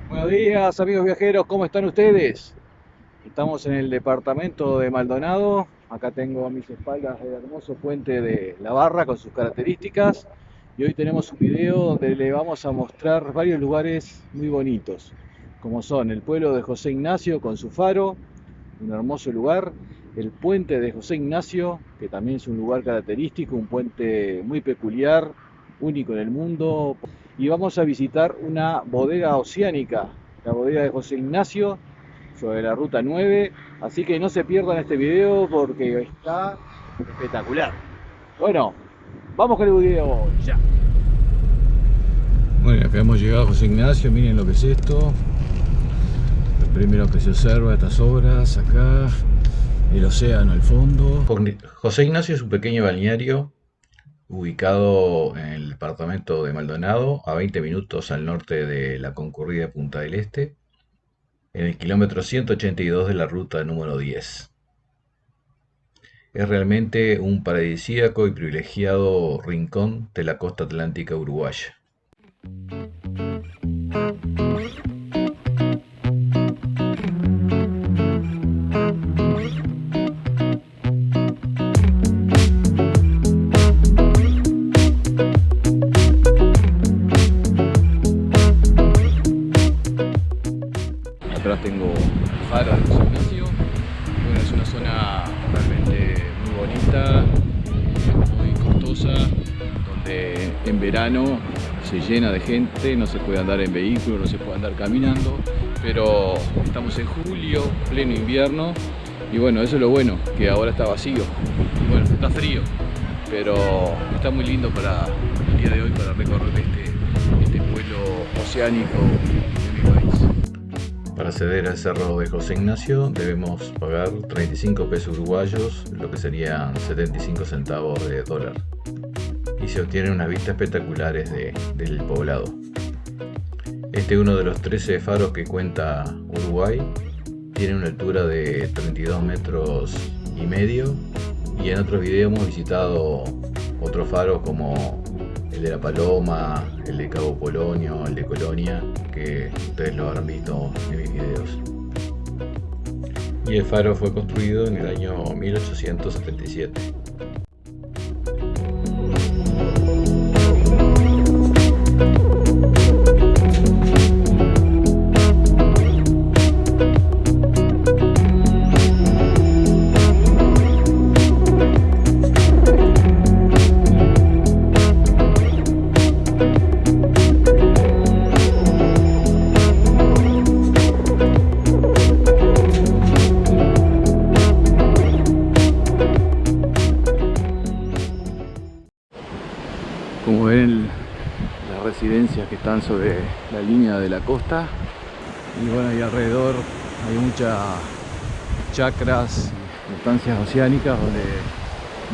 Buenos días, amigos viajeros, ¿cómo están ustedes? Estamos en el departamento de Maldonado. Acá tengo a mis espaldas el hermoso puente de La Barra con sus características. Y hoy tenemos un video donde le vamos a mostrar varios lugares muy bonitos, como son el pueblo de José Ignacio con su faro, un hermoso lugar, el puente de José Ignacio, que también es un lugar característico, un puente muy peculiar, único en el mundo. Y vamos a visitar una bodega oceánica, la bodega de José Ignacio, sobre la ruta 9. Así que no se pierdan este video porque está espectacular. Bueno, vamos con el video ya. Bueno, acá hemos llegado a José Ignacio, miren lo que es esto. Lo primero que se observa a estas obras, acá el océano al fondo. José Ignacio es un pequeño balneario ubicado en el departamento de Maldonado, a 20 minutos al norte de la concurrida Punta del Este, en el kilómetro 182 de la ruta número 10. Es realmente un paradisíaco y privilegiado rincón de la costa atlántica uruguaya. Atrás tengo el faro de José Ignacio. Bueno, es una zona realmente muy bonita, muy costosa, donde en verano se llena de gente, no se puede andar en vehículo, no se puede andar caminando, pero estamos en julio, pleno invierno, y bueno, eso es lo bueno, que ahora está vacío, y bueno, está frío, pero está muy lindo para el día de hoy, para recorrer este pueblo oceánico de mi país. Para acceder al cerro de José Ignacio debemos pagar 35 pesos uruguayos, lo que serían 75 centavos de dólar. Y se obtienen unas vistas espectaculares del poblado. Este es uno de los 13 faros que cuenta Uruguay. Tiene una altura de 32 metros y medio. Y en otros videos hemos visitado otros faros como el de La Paloma, el de Cabo Polonio, el de Colonia, que ustedes lo habrán visto en mis videos. Y el faro fue construido en el año 1877. Como ven, las residencias que están sobre la línea de la costa, y bueno, ahí alrededor hay muchas chacras y estancias oceánicas donde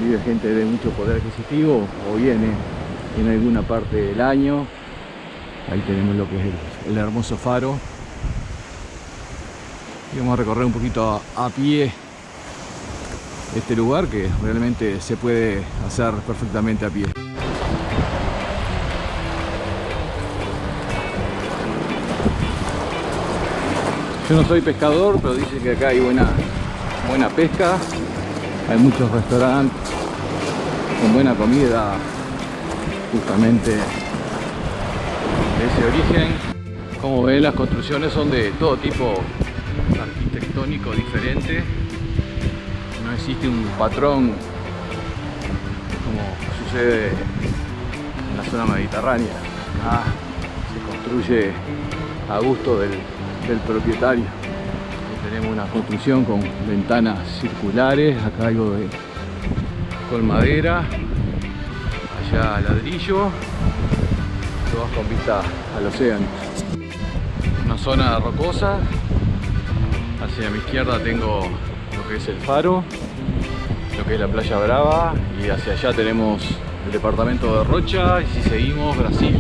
vive gente de mucho poder adquisitivo o viene en alguna parte del año. Ahí tenemos lo que es el hermoso faro, y vamos a recorrer un poquito a pie este lugar, que realmente se puede hacer perfectamente a pie. Yo no soy pescador, pero dicen que acá hay buena pesca. Hay muchos restaurantes con buena comida, justamente de ese origen. Como ven, las construcciones son de todo tipo arquitectónico diferente. No existe un patrón como sucede en la zona mediterránea. Acá se construye a gusto del propietario. Aquí tenemos una construcción con ventanas circulares, acá algo con madera, allá ladrillo, todas con vista al océano. Una zona rocosa, hacia mi izquierda tengo lo que es el faro, lo que es la playa Brava, y hacia allá tenemos el departamento de Rocha, y si seguimos, Brasil.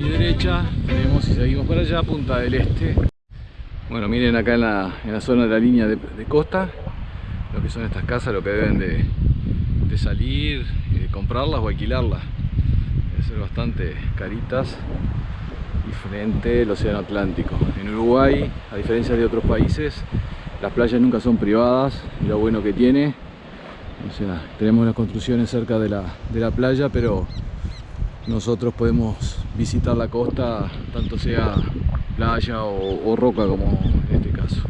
Derecha tenemos, si seguimos para allá, Punta del Este. Bueno, miren acá en la zona de la línea de costa lo que son estas casas, lo que deben de salir, comprarlas o alquilarlas. Puede ser bastante caritas y frente al océano Atlántico. En Uruguay, a diferencia de otros países, las playas nunca son privadas, y lo bueno que tiene, o sea, tenemos las construcciones cerca de la playa, pero nosotros podemos visitar la costa, tanto sea playa o roca, como en este caso.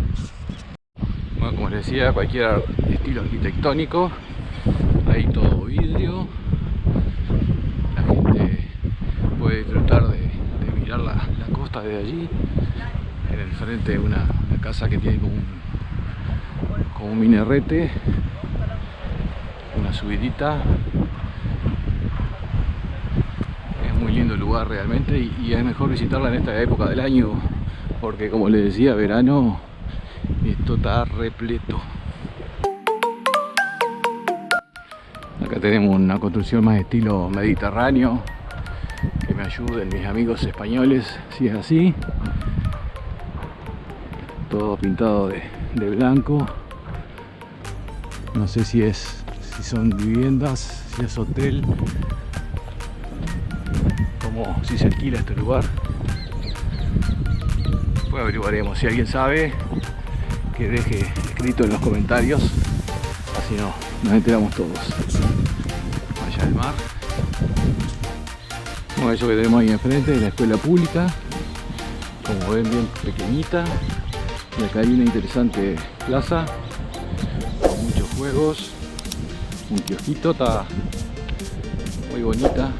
Bueno, como les decía, cualquier estilo arquitectónico, ahí todo vidrio, la gente puede disfrutar de mirar la costa desde allí. En el frente una casa que tiene como un minarete, una subidita. Es muy lindo el lugar realmente, y es mejor visitarla en esta época del año, porque como les decía, verano, esto está repleto. Acá tenemos una construcción más estilo mediterráneo, que me ayuden mis amigos españoles si es así. Todo pintado de blanco. No sé si son viviendas, si es hotel, como si se alquila este lugar. Pues averiguaremos. Si alguien sabe, que deje escrito en los comentarios, así nos enteramos todos. Allá el mar. Bueno, eso que tenemos ahí enfrente es la escuela pública, como ven, bien pequeñita. Y acá hay una interesante plaza con muchos juegos, un kiosquito, está muy bonita.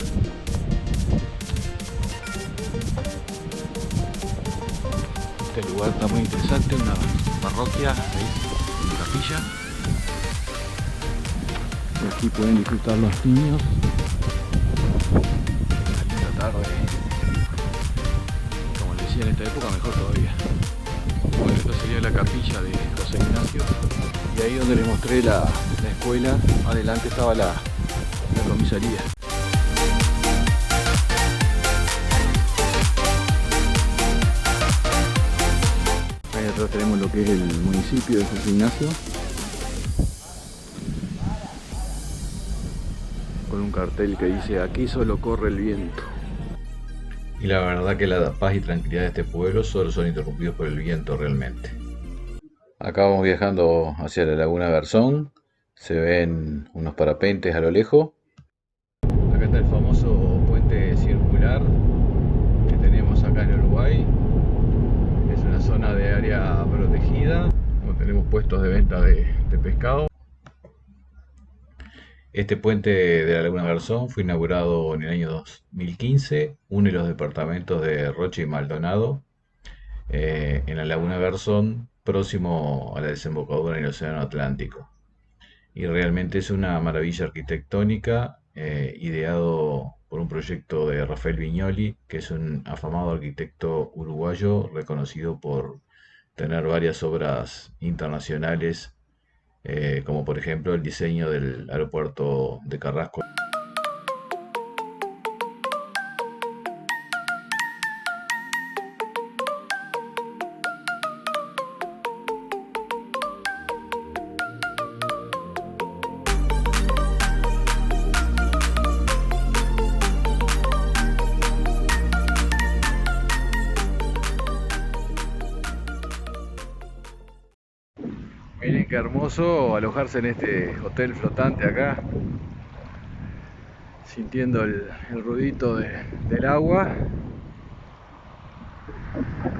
Este lugar está muy interesante, una parroquia, ahí, una capilla. Y aquí pueden disfrutar los niños. Una linda tarde. Como les decía, en esta época mejor todavía. Bueno, esta sería la capilla de José Ignacio. Y ahí donde les mostré la escuela, adelante estaba la comisaría. Ahí atrás tenemos lo que es el municipio de José Ignacio, con un cartel que dice: aquí solo corre el viento. Y la verdad que la paz y tranquilidad de este pueblo solo son interrumpidos por el viento realmente. Acá vamos viajando hacia la laguna Garzón. Se ven unos parapentes a lo lejos. Acá está el famoso puente circular que tenemos acá en Uruguay. Es una zona de área protegida, donde tenemos puestos de venta de pescado. Este puente de la Laguna Garzón fue inaugurado en el año 2015, une los departamentos de Rocha y Maldonado, en la Laguna Garzón, próximo a la desembocadura en el Océano Atlántico. Y realmente es una maravilla arquitectónica, ideado por un proyecto de Rafael Viñoli, que es un afamado arquitecto uruguayo reconocido por tener varias obras internacionales, como por ejemplo el diseño del aeropuerto de Carrasco. Miren qué hermoso alojarse en este hotel flotante acá, sintiendo el ruidito del agua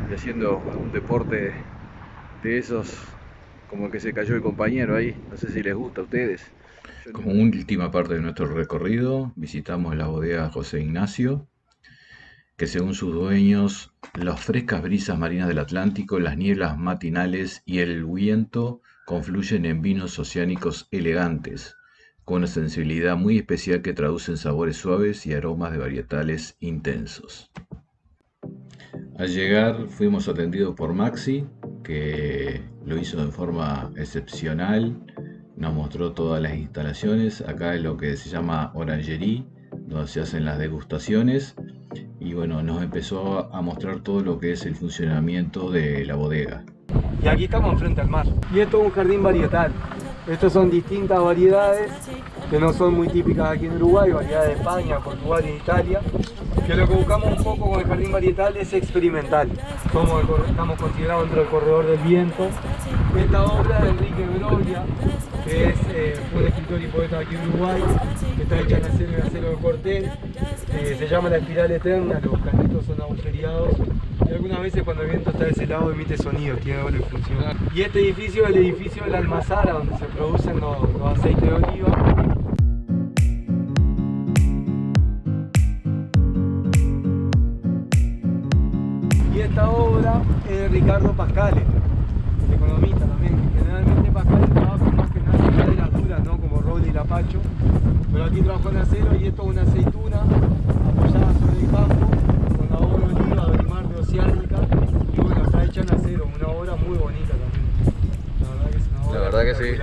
y haciendo un deporte de esos como el que se cayó el compañero ahí. No sé si les gusta a ustedes. Como última parte de nuestro recorrido, visitamos la bodega José Ignacio, que según sus dueños, las frescas brisas marinas del Atlántico, las nieblas matinales y el viento confluyen en vinos oceánicos elegantes, con una sensibilidad muy especial que traduce en sabores suaves y aromas de varietales intensos. Al llegar fuimos atendidos por Maxi, que lo hizo de forma excepcional. Nos mostró todas las instalaciones. Acá es lo que se llama orangerie, donde se hacen las degustaciones. Y bueno, nos empezó a mostrar todo lo que es el funcionamiento de la bodega. Y aquí estamos enfrente al mar. Y esto es un jardín varietal. Estas son distintas variedades que no son muy típicas aquí en Uruguay, variedades de España, Portugal e Italia, que lo que buscamos un poco con el jardín varietal es experimental. Estamos considerados dentro del corredor del viento. Esta obra de Enrique Brolia, que fue un escritor y poeta aquí en Uruguay, que está hecha en acero y acero de Cortés, se llama La Espiral Eterna, los canitos son agujereados y algunas veces cuando el viento está de ese lado emite sonidos, tiene doble función. Y este edificio es el edificio de la Almazara, donde se producen los aceites de oliva. Y esta obra es de Ricardo Pascale, el economista también, que generalmente Pascale trabaja más que nada en maderas duras, ¿no? Como roble y lapacho, pero aquí trabajó en acero y esto es una aceituna apoyada sobre el campo, con la obra oliva del mar de Oceánica, y bueno, está hecha en acero, una obra muy bonita también. La verdad que es una obra. La verdad que sí.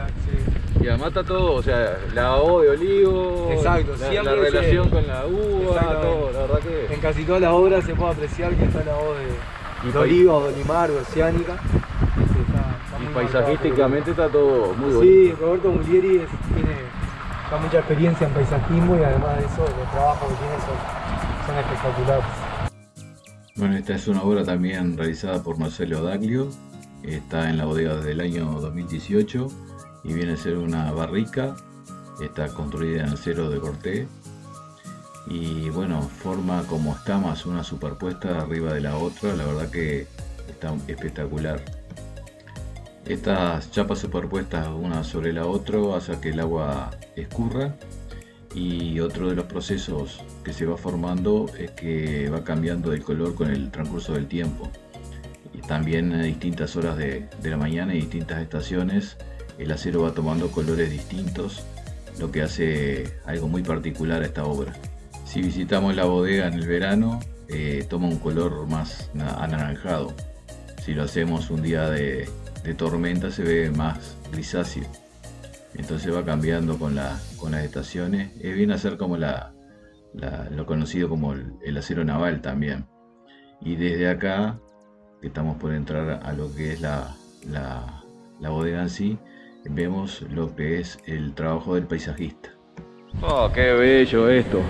Y además está todo, o sea, la O de olivo, exacto, la relación con la uva, todo, la verdad que... En casi todas las obras se puede apreciar que está la O de oliva, de olimar, de Oceánica. Y paisajísticamente está todo muy bonito. Sí, Roberto Mulieri tiene mucha experiencia en paisajismo y además de eso, los trabajos que tiene son espectaculares. Bueno, esta es una obra también realizada por Marcelo Daglio, está en la bodega desde el año 2018 y viene a ser una barrica, está construida en acero de Cortés y bueno, forma como escamas una superpuesta arriba de la otra, la verdad que está espectacular. Estas chapas superpuestas una sobre la otra hace que el agua escurra y otro de los procesos que se va formando es que va cambiando de color con el transcurso del tiempo. Y también a distintas horas de la mañana y distintas estaciones el acero va tomando colores distintos, lo que hace algo muy particular a esta obra. Si visitamos la bodega en el verano, toma un color más anaranjado. Si lo hacemos un día de tormenta se ve más grisáceo. Entonces va cambiando con las estaciones. Viene a ser como lo conocido como el acero naval también. Y desde acá, que estamos por entrar a lo que es la bodega en sí, vemos lo que es el trabajo del paisajista. ¡Oh, qué bello esto!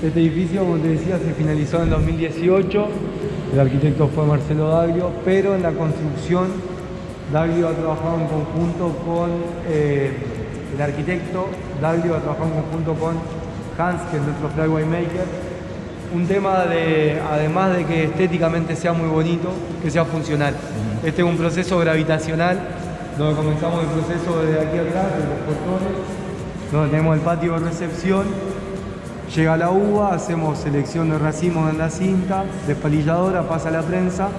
Este edificio, como te decía, se finalizó en 2018. El arquitecto fue Marcelo Daglio, pero en la construcción Daglio ha trabajado en conjunto con el arquitecto. Daglio ha trabajado en conjunto con Hans, que es nuestro flyway maker. Un tema de, además de que estéticamente sea muy bonito, que sea funcional. Este es un proceso gravitacional, donde comenzamos el proceso desde aquí atrás, de los portones, donde tenemos el patio de recepción. Llega la uva, hacemos selección de racimos en la cinta, despalilladora, pasa a la prensa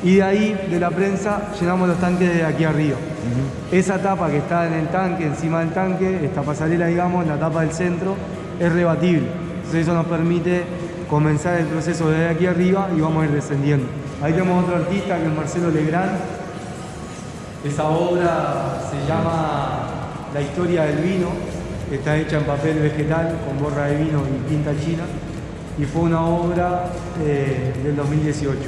y de ahí, de la prensa, llenamos los tanques de aquí arriba. Esa tapa que está en el tanque, encima del tanque, esta pasarela, digamos, la tapa del centro, es rebatible. Entonces eso nos permite comenzar el proceso desde aquí arriba y vamos a ir descendiendo. Ahí tenemos otro artista que es Marcelo Legrand. Esa obra se llama La historia del vino. Está hecha en papel vegetal con borra de vino y tinta china y fue una obra del 2018.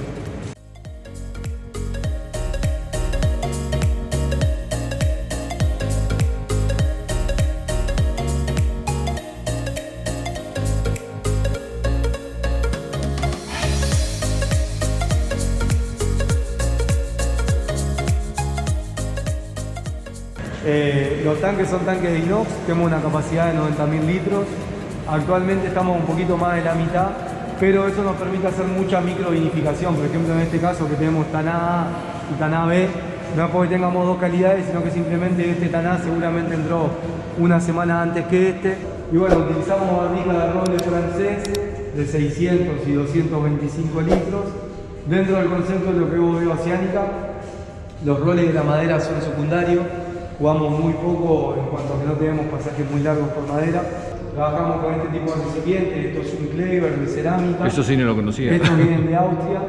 Los tanques son tanques de inox, tenemos una capacidad de 90.000 litros. Actualmente estamos un poquito más de la mitad, pero eso nos permite hacer mucha microvinificación. Por ejemplo, en este caso que tenemos Taná A y Taná B, no es porque tengamos dos calidades, sino que simplemente este Taná seguramente entró una semana antes que este. Y bueno, utilizamos barrica de roble francés de 600 y 225 litros. Dentro del concepto de lo que vos veo Oceánica, los roles de la madera son secundarios. Jugamos muy poco en cuanto a que no tenemos pasajes muy largos por madera. Trabajamos con este tipo de recipientes, esto es un Kleber de cerámica. Eso sí no lo conocía. Estos vienen de Austria.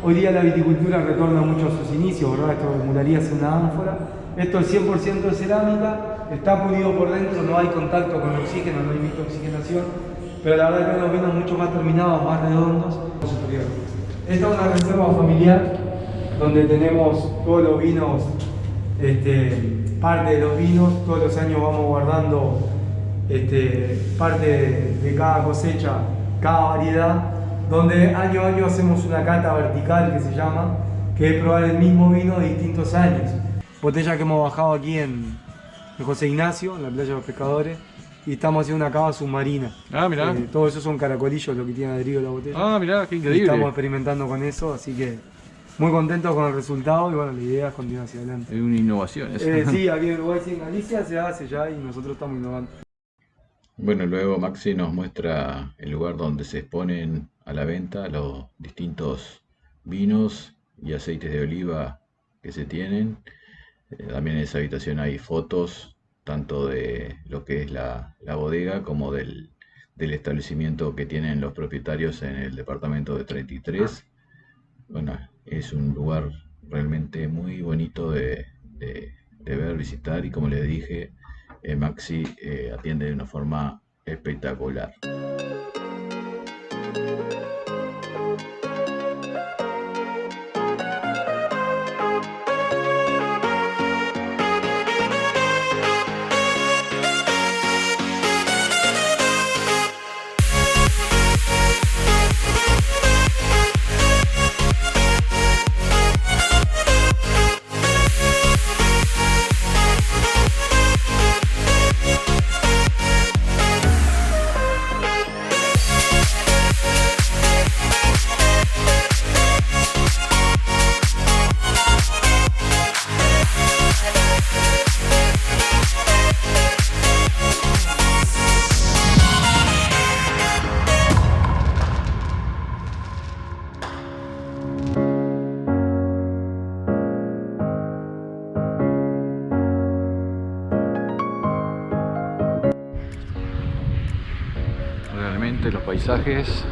Hoy día la viticultura retorna mucho a sus inicios, ¿verdad? Esto emularía ser una ánfora. Esto es 100% de cerámica, está pulido por dentro, no hay contacto con el oxígeno, no hay microoxigenación, pero la verdad es que los vinos mucho más terminados, más redondos. Esta es una reserva familiar donde tenemos todos los vinos parte de los vinos. Todos los años vamos guardando parte de cada cosecha, cada variedad, donde año a año hacemos una cata vertical que se llama, que es probar el mismo vino de distintos años. Botella que hemos bajado aquí en José Ignacio, en la playa de los pescadores, y estamos haciendo una cava submarina. Ah, mirá. Todo eso son caracolillos lo que tiene adherido la botella. Ah, mirá, qué Y increíble. estamos experimentando con eso, así que muy contentos con el resultado y bueno, la idea es continuar hacia adelante. Es una innovación eso. Sí, aquí en Uruguay, sí, en Galicia se hace ya y nosotros estamos innovando. Bueno, luego Maxi nos muestra el lugar donde se exponen a la venta los distintos vinos y aceites de oliva que se tienen. También en esa habitación hay fotos tanto de lo que es la bodega como del establecimiento que tienen los propietarios en el departamento de 33. Bueno, es un lugar realmente muy bonito de ver, visitar y como les dije, Maxi atiende de una forma espectacular. Realmente los paisajes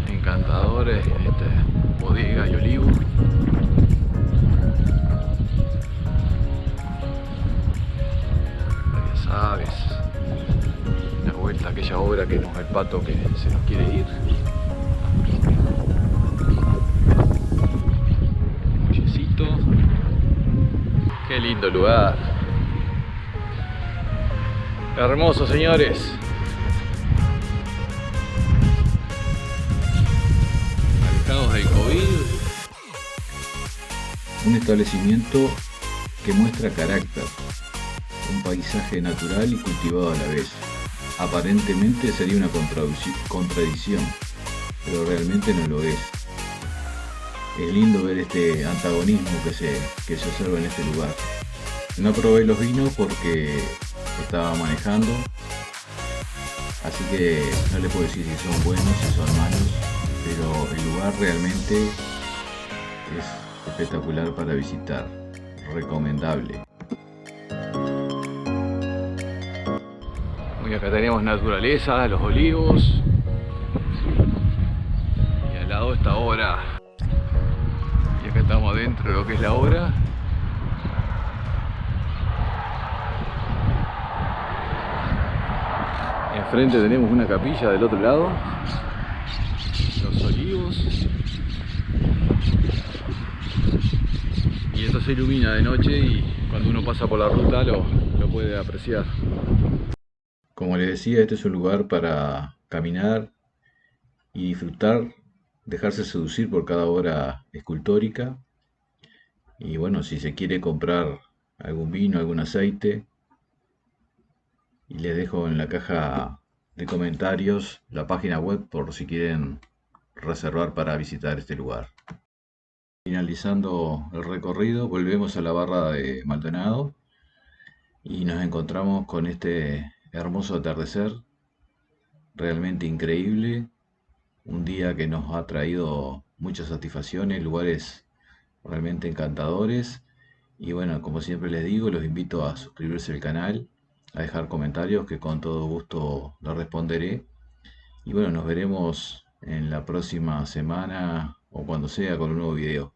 encantadores en esta bodega y olivo. Varias aves. La vuelta a aquella obra que nos el pato que se nos quiere ir. Muchecito. Qué lindo lugar. Hermoso, señores. Del COVID. Un establecimiento que muestra carácter, un paisaje natural y cultivado a la vez. Aparentemente sería una contradicción, pero realmente no lo es. Es lindo ver este antagonismo que se observa en este lugar. No probé los vinos porque estaba manejando, así que no les puedo decir si son buenos, si son malos, pero el lugar realmente es espectacular para visitar, recomendable. Y acá tenemos naturaleza, los olivos, y al lado esta obra, y acá estamos dentro de lo que es la obra. Enfrente tenemos una capilla del otro lado. Los olivos, y esto se ilumina de noche y cuando uno pasa por la ruta lo puede apreciar. Como les decía, este es un lugar para caminar y disfrutar, dejarse seducir por cada obra escultórica. Y bueno, si se quiere comprar algún vino, algún aceite, y les dejo en la caja de comentarios la página web por si quieren reservar para visitar este lugar. Finalizando el recorrido, volvemos a la barra de Maldonado y nos encontramos con este hermoso atardecer, realmente increíble, un día que nos ha traído muchas satisfacciones, lugares realmente encantadores. Y bueno, como siempre les digo, los invito a suscribirse al canal, a dejar comentarios que con todo gusto los responderé. Y bueno, nos veremos en la próxima semana o cuando sea con un nuevo video.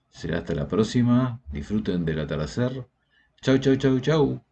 Será hasta la próxima. Disfruten del atardecer. Chau, chau, chau, chau.